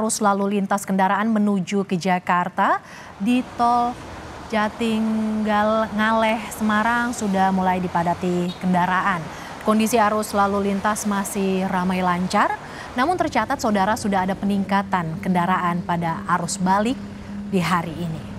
Arus lalu lintas kendaraan menuju ke Jakarta di tol Jatinggal Ngaleh Semarang sudah mulai dipadati kendaraan. Kondisi arus lalu lintas masih ramai lancar, namun tercatat saudara sudah ada peningkatan kendaraan pada arus balik di hari ini.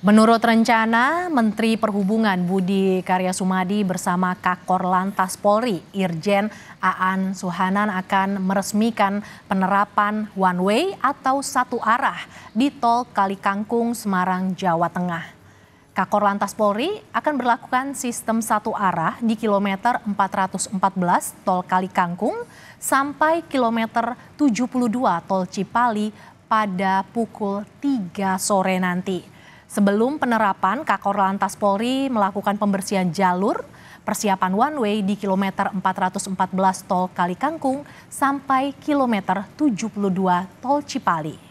Menurut rencana, Menteri Perhubungan Budi Karya Sumadi bersama Kakor Lantas Polri, Irjen Aan Suhanan akan meresmikan penerapan one way atau satu arah di tol Kalikangkung, Semarang, Jawa Tengah. Kakor Lantas Polri akan berlakukan sistem satu arah di kilometer 414 tol Kalikangkung sampai kilometer 72 tol Cipali pada pukul 3 sore nanti. Sebelum penerapan, Kakor Lantas Polri melakukan pembersihan jalur, persiapan one way di kilometer 414 tol Kalikangkung sampai kilometer 72 tol Cipali.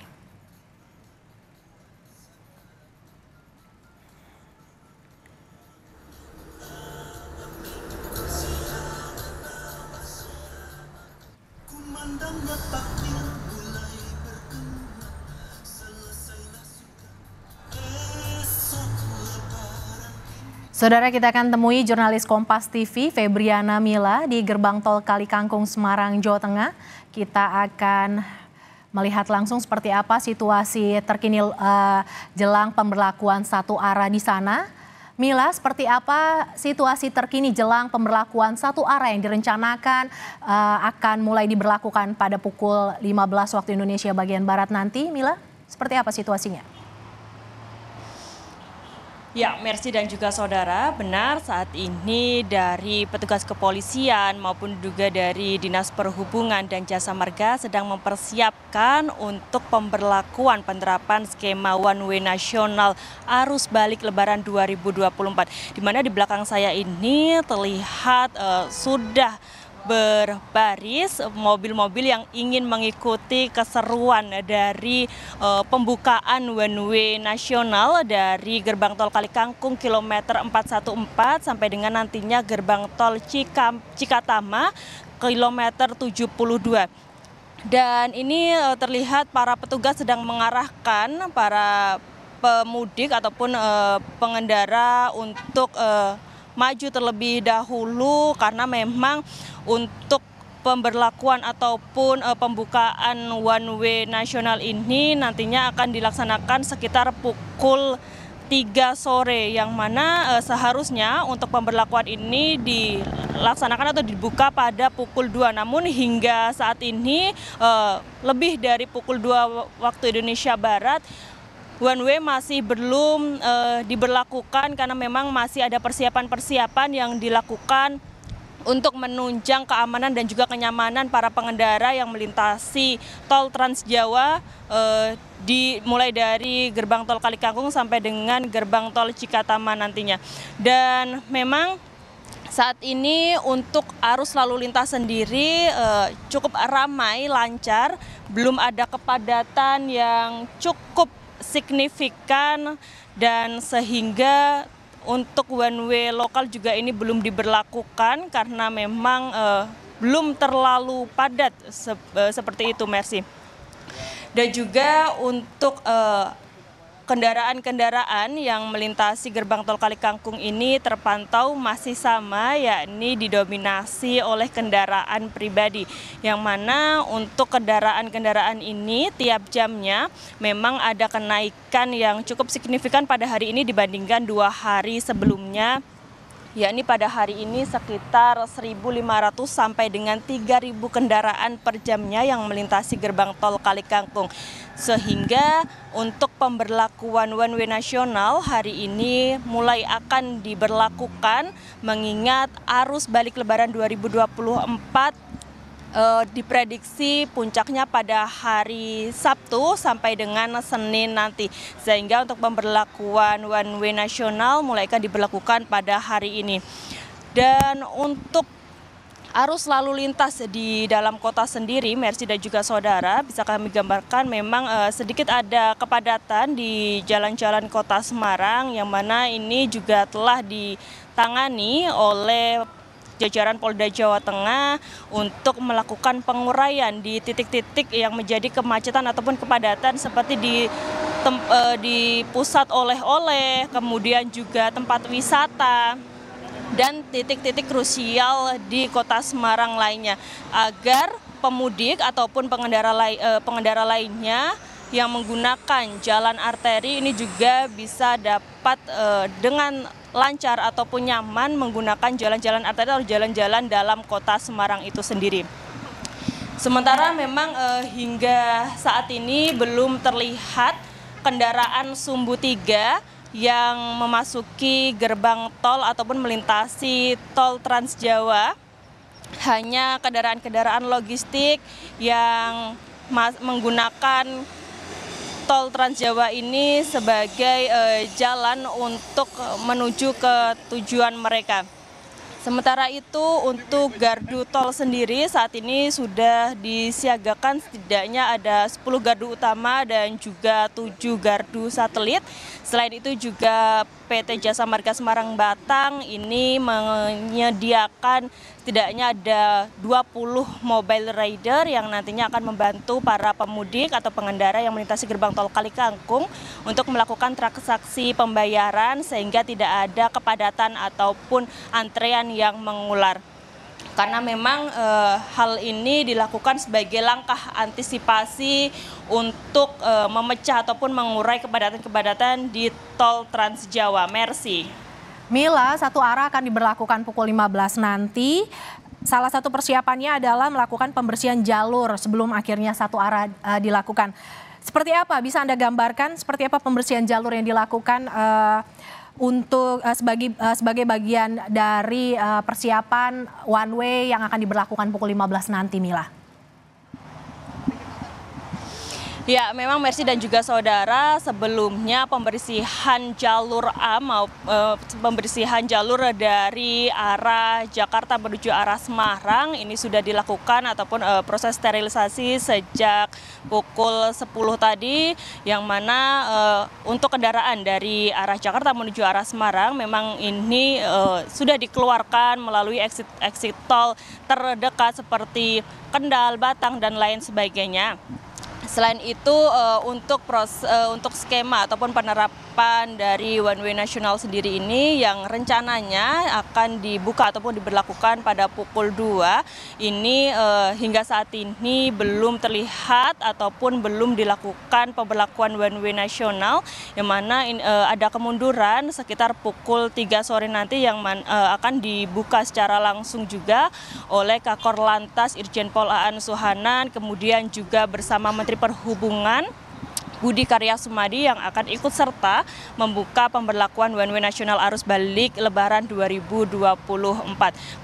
Saudara, kita akan temui jurnalis Kompas TV Febriana Mila di gerbang tol Kalikangkung, Semarang, Jawa Tengah. Kita akan melihat langsung seperti apa situasi terkini jelang pemberlakuan satu arah di sana. Mila, seperti apa situasi terkini jelang pemberlakuan satu arah yang direncanakan akan mulai diberlakukan pada pukul 15 waktu Indonesia bagian Barat nanti? Mila, seperti apa situasinya? Ya, Mercy dan juga saudara, benar saat ini dari petugas kepolisian maupun juga dari Dinas Perhubungan dan Jasa Marga sedang mempersiapkan untuk pemberlakuan penerapan skema one way nasional arus balik Lebaran 2024. Di mana di belakang saya ini terlihat sudah berbaris mobil-mobil yang ingin mengikuti keseruan dari pembukaan one way nasional dari gerbang tol Kalikangkung kilometer 414 sampai dengan nantinya gerbang tol Cikatama kilometer 72. Dan ini terlihat para petugas sedang mengarahkan para pemudik ataupun pengendara untuk maju terlebih dahulu karena memang untuk pemberlakuan ataupun pembukaan one way nasional ini nantinya akan dilaksanakan sekitar pukul 3 sore yang mana seharusnya untuk pemberlakuan ini dilaksanakan atau dibuka pada pukul 2. Namun hingga saat ini lebih dari pukul 2 waktu Indonesia Barat one way masih belum diberlakukan karena memang masih ada persiapan-persiapan yang dilakukan untuk menunjang keamanan dan juga kenyamanan para pengendara yang melintasi tol Trans Jawa mulai dari gerbang tol Kalikangkung sampai dengan gerbang tol Cikatama nantinya. Dan memang saat ini untuk arus lalu lintas sendiri cukup ramai, lancar, belum ada kepadatan yang cukup signifikan dan sehingga untuk one way lokal juga ini belum diberlakukan karena memang belum terlalu padat seperti itu, Mercy. Dan juga untuk kendaraan-kendaraan yang melintasi gerbang tol Kalikangkung ini terpantau masih sama, yakni didominasi oleh kendaraan pribadi. Yang mana untuk kendaraan-kendaraan ini tiap jamnya memang ada kenaikan yang cukup signifikan pada hari ini dibandingkan 2 hari sebelumnya. Yakni pada hari ini sekitar 1.500 sampai dengan 3.000 kendaraan per jamnya yang melintasi gerbang tol Kalikangkung. Sehingga untuk pemberlakuan one way nasional hari ini mulai akan diberlakukan mengingat arus balik Lebaran 2024 diprediksi puncaknya pada hari Sabtu sampai dengan Senin nanti. Sehingga untuk pemberlakuan one way nasional mulai akan diberlakukan pada hari ini. Dan untuk arus lalu lintas di dalam kota sendiri, Mercy dan juga saudara, bisa kami gambarkan memang sedikit ada kepadatan di jalan-jalan kota Semarang, yang mana ini juga telah ditangani oleh jajaran Polda Jawa Tengah untuk melakukan penguraian di titik-titik yang menjadi kemacetan ataupun kepadatan seperti di pusat oleh-oleh, kemudian juga tempat wisata, dan titik-titik krusial di kota Semarang lainnya, agar pemudik ataupun pengendara lainnya yang menggunakan jalan arteri ini juga bisa dapat dengan lancar ataupun nyaman menggunakan jalan-jalan arteri atau jalan-jalan dalam kota Semarang itu sendiri. Sementara memang hingga saat ini belum terlihat kendaraan sumbu 3 yang memasuki gerbang tol ataupun melintasi tol Trans Jawa. Hanya kendaraan-kendaraan logistik yang menggunakan tol Trans Jawa ini sebagai jalan untuk menuju ke tujuan mereka. Sementara itu untuk gardu tol sendiri saat ini sudah disiagakan setidaknya ada 10 gardu utama dan juga 7 gardu satelit. Selain itu juga PT Jasa Marga Semarang Batang ini menyediakan setidaknya ada 20 mobile rider yang nantinya akan membantu para pemudik atau pengendara yang melintasi gerbang tol Kalikangkung untuk melakukan transaksi pembayaran sehingga tidak ada kepadatan ataupun antrean yang mengular. Karena memang hal ini dilakukan sebagai langkah antisipasi untuk memecah ataupun mengurai kepadatan-kepadatan di tol Trans Jawa. Mercy. Mila, satu arah akan diberlakukan pukul 15 nanti. Salah satu persiapannya adalah melakukan pembersihan jalur sebelum akhirnya satu arah dilakukan. Seperti apa? Bisa Anda gambarkan seperti apa pembersihan jalur yang dilakukan untuk sebagai bagian dari persiapan one way yang akan diberlakukan pukul 15 nanti, Mila? Ya, memang Mercy dan juga saudara, sebelumnya pembersihan jalur pembersihan jalur dari arah Jakarta menuju arah Semarang ini sudah dilakukan ataupun proses sterilisasi sejak pukul 10 tadi, yang mana untuk kendaraan dari arah Jakarta menuju arah Semarang memang ini sudah dikeluarkan melalui exit tol terdekat seperti Kendal, Batang, dan lain sebagainya. Selain itu untuk skema ataupun penerapan dari one way nasional sendiri ini yang rencananya akan dibuka ataupun diberlakukan pada pukul 2 ini hingga saat ini belum terlihat ataupun belum dilakukan pemberlakuan one way nasional, yang mana ada kemunduran sekitar pukul 3 sore nanti yang akan dibuka secara langsung juga oleh Kakor Lantas Irjen Pol Aan Suhanan, kemudian juga bersama Menteri Perhubungan Budi Karya Sumadi yang akan ikut serta membuka pemberlakuan one way nasional arus balik Lebaran 2024.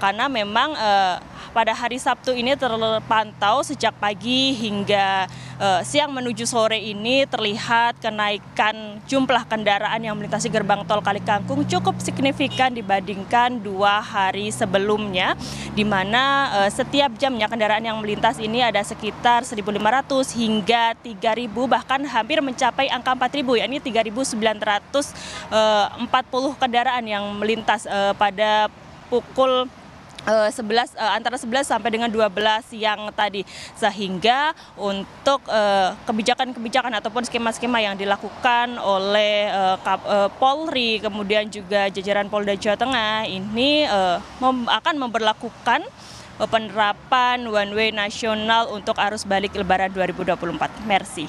Karena memang pada hari Sabtu ini terpantau sejak pagi hingga siang menuju sore ini terlihat kenaikan jumlah kendaraan yang melintasi gerbang tol Kalikangkung cukup signifikan dibandingkan 2 hari sebelumnya, di mana setiap jamnya kendaraan yang melintas ini ada sekitar 1.500 hingga 3.000, bahkan hampir mencapai angka 4.000, yakni 3.940 kendaraan yang melintas pada pukul antara 11 sampai dengan 12 siang tadi, sehingga untuk kebijakan-kebijakan ataupun skema-skema yang dilakukan oleh Polri kemudian juga jajaran Polda Jawa Tengah ini akan memberlakukan penerapan one way nasional untuk arus balik Lebaran 2024. Mercy.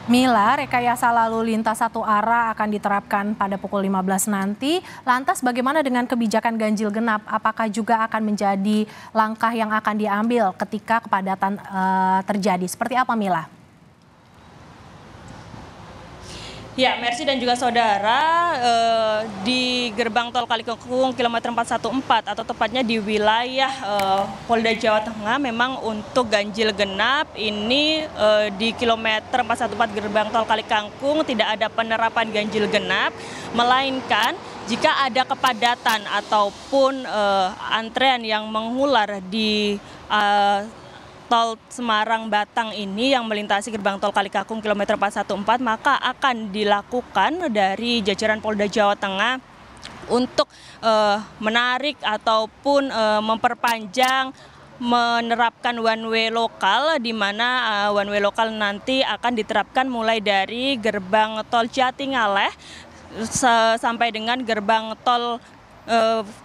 Mila, rekayasa lalu lintas satu arah akan diterapkan pada pukul 15 nanti. Lantas bagaimana dengan kebijakan ganjil genap? Apakah juga akan menjadi langkah yang akan diambil ketika kepadatan terjadi? Seperti apa, Mila? Ya, Mercy dan juga saudara, di gerbang tol Kalikangkung kilometer 414 atau tepatnya di wilayah Polda Jawa Tengah memang untuk ganjil genap ini di kilometer 414 gerbang tol Kalikangkung tidak ada penerapan ganjil genap, melainkan jika ada kepadatan ataupun antrean yang mengular di tol Semarang Batang ini yang melintasi gerbang tol Kalikangkung kilometer 414, maka akan dilakukan dari jajaran Polda Jawa Tengah untuk menarik ataupun memperpanjang menerapkan one way lokal, di mana one way lokal nanti akan diterapkan mulai dari gerbang tol Jatingaleh sampai dengan gerbang tol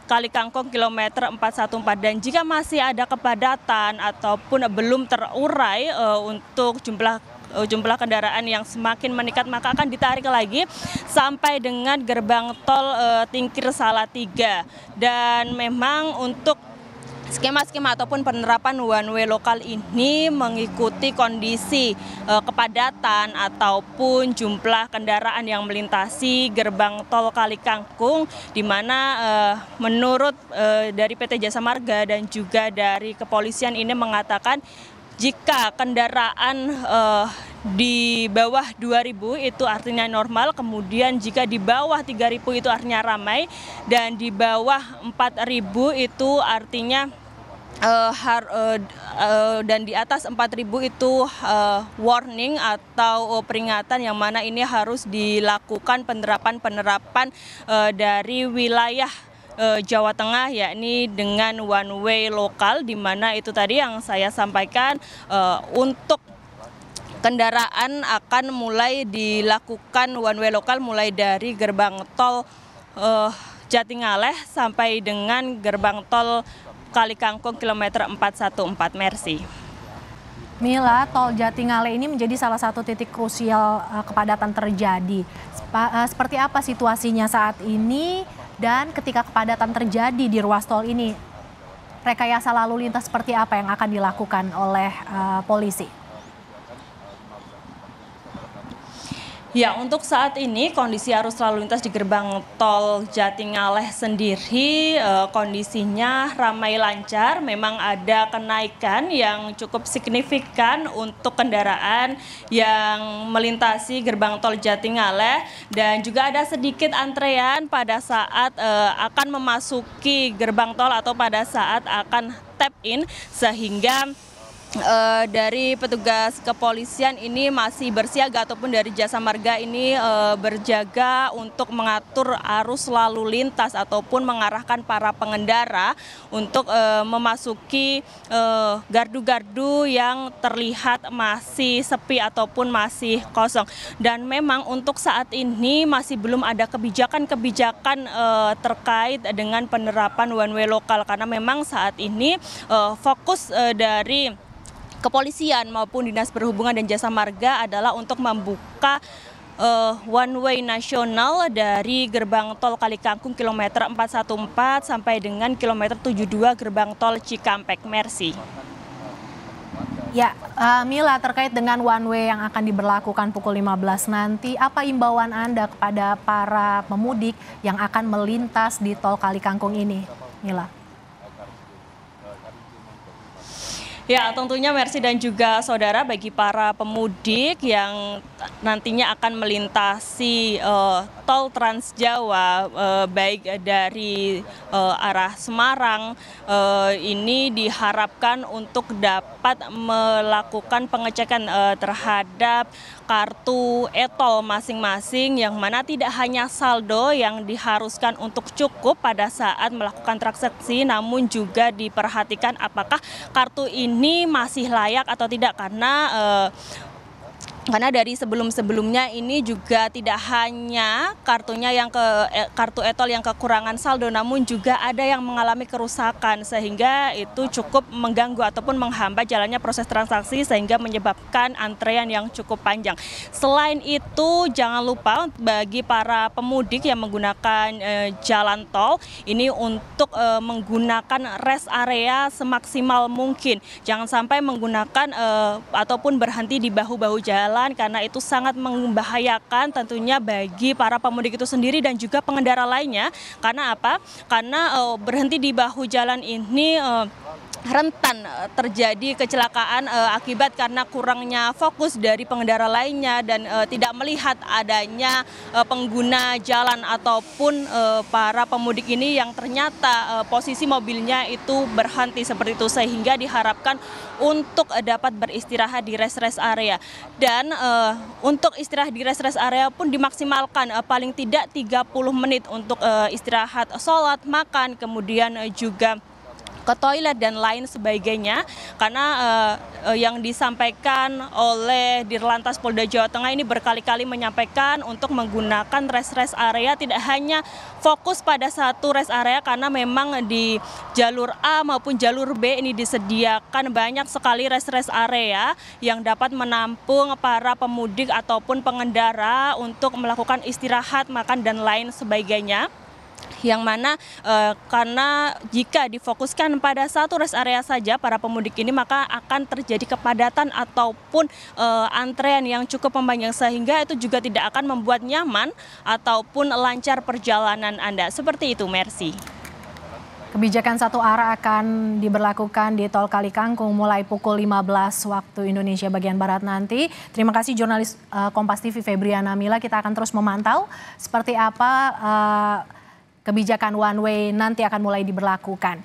Kalikangkung kilometer 414, dan jika masih ada kepadatan ataupun belum terurai untuk jumlah kendaraan yang semakin meningkat, maka akan ditarik lagi sampai dengan gerbang tol Tingkir Salatiga. Dan memang untuk skema-skema ataupun penerapan one way lokal ini mengikuti kondisi kepadatan ataupun jumlah kendaraan yang melintasi gerbang tol Kalikangkung, di mana menurut dari PT Jasa Marga dan juga dari kepolisian ini mengatakan jika kendaraan di bawah 2.000 itu artinya normal, kemudian jika di bawah 3.000 itu artinya ramai, dan di bawah 4.000 itu artinya dan di atas 4.000 itu warning atau peringatan, yang mana ini harus dilakukan penerapan dari wilayah Jawa Tengah, yakni dengan one way lokal, di mana itu tadi yang saya sampaikan untuk kendaraan akan mulai dilakukan one way lokal mulai dari gerbang tol Jatingaleh sampai dengan gerbang tol Kalikangkung kilometer 414, Mercy. Mila, tol Jatingaleh ini menjadi salah satu titik krusial kepadatan terjadi. Seperti apa situasinya saat ini, dan ketika kepadatan terjadi di ruas tol ini, rekayasa lalu lintas seperti apa yang akan dilakukan oleh polisi? Ya, untuk saat ini kondisi arus lalu lintas di gerbang tol Jatingaleh sendiri kondisinya ramai lancar. Memang ada kenaikan yang cukup signifikan untuk kendaraan yang melintasi gerbang tol Jatingaleh, dan juga ada sedikit antrean pada saat akan memasuki gerbang tol atau pada saat akan tap in, sehingga dari petugas kepolisian ini masih bersiaga ataupun dari Jasa Marga ini berjaga untuk mengatur arus lalu lintas ataupun mengarahkan para pengendara untuk memasuki gardu-gardu yang terlihat masih sepi ataupun masih kosong. Dan memang untuk saat ini masih belum ada kebijakan-kebijakan terkait dengan penerapan one way lokal, karena memang saat ini fokus dari kepolisian maupun Dinas Perhubungan dan Jasa Marga adalah untuk membuka one way nasional dari gerbang tol Kalikangkung kilometer 414 sampai dengan kilometer 72 gerbang tol Cikampek, Mercy. Ya, Mila, terkait dengan one way yang akan diberlakukan pukul 15 nanti, apa imbauan Anda kepada para pemudik yang akan melintas di tol Kalikangkung ini, Mila? Ya, tentunya Mercy dan juga saudara, bagi para pemudik yang nantinya akan melintasi tol Trans Jawa baik dari arah Semarang, ini diharapkan untuk dapat melakukan pengecekan terhadap kartu e-tol masing-masing, yang mana tidak hanya saldo yang diharuskan untuk cukup pada saat melakukan transaksi, namun juga diperhatikan apakah kartu ini masih layak atau tidak, karena dari sebelum-sebelumnya ini juga tidak hanya kartu e-tol yang kekurangan saldo, namun juga ada yang mengalami kerusakan, sehingga itu cukup mengganggu ataupun menghambat jalannya proses transaksi sehingga menyebabkan antrean yang cukup panjang. Selain itu, jangan lupa bagi para pemudik yang menggunakan jalan tol ini untuk menggunakan rest area semaksimal mungkin. Jangan sampai menggunakan ataupun berhenti di bahu-bahu jalan jalan karena itu sangat membahayakan tentunya bagi para pemudik itu sendiri dan juga pengendara lainnya. Karena apa? Karena berhenti di bahu jalan ini rentan terjadi kecelakaan akibat karena kurangnya fokus dari pengendara lainnya dan tidak melihat adanya pengguna jalan ataupun para pemudik ini yang ternyata posisi mobilnya itu berhenti seperti itu, sehingga diharapkan untuk dapat beristirahat di rest area. Dan untuk istirahat di rest area pun dimaksimalkan paling tidak 30 menit untuk istirahat, sholat, makan, kemudian juga ke toilet dan lain sebagainya, karena yang disampaikan oleh Dirlantas Polda Jawa Tengah ini berkali-kali menyampaikan untuk menggunakan rest area tidak hanya fokus pada satu rest area, karena memang di jalur A maupun jalur B ini disediakan banyak sekali rest area yang dapat menampung para pemudik ataupun pengendara untuk melakukan istirahat, makan dan lain sebagainya. Yang mana karena jika difokuskan pada satu rest area saja para pemudik ini, maka akan terjadi kepadatan ataupun antrean yang cukup panjang, sehingga itu juga tidak akan membuat nyaman ataupun lancar perjalanan Anda. Seperti itu, Mercy. Kebijakan satu arah akan diberlakukan di Tol Kali Kangkung mulai pukul 15 waktu Indonesia bagian Barat nanti. Terima kasih jurnalis Kompas TV Febriana Mila. Kita akan terus memantau seperti apa kebijakan one way nanti akan mulai diberlakukan.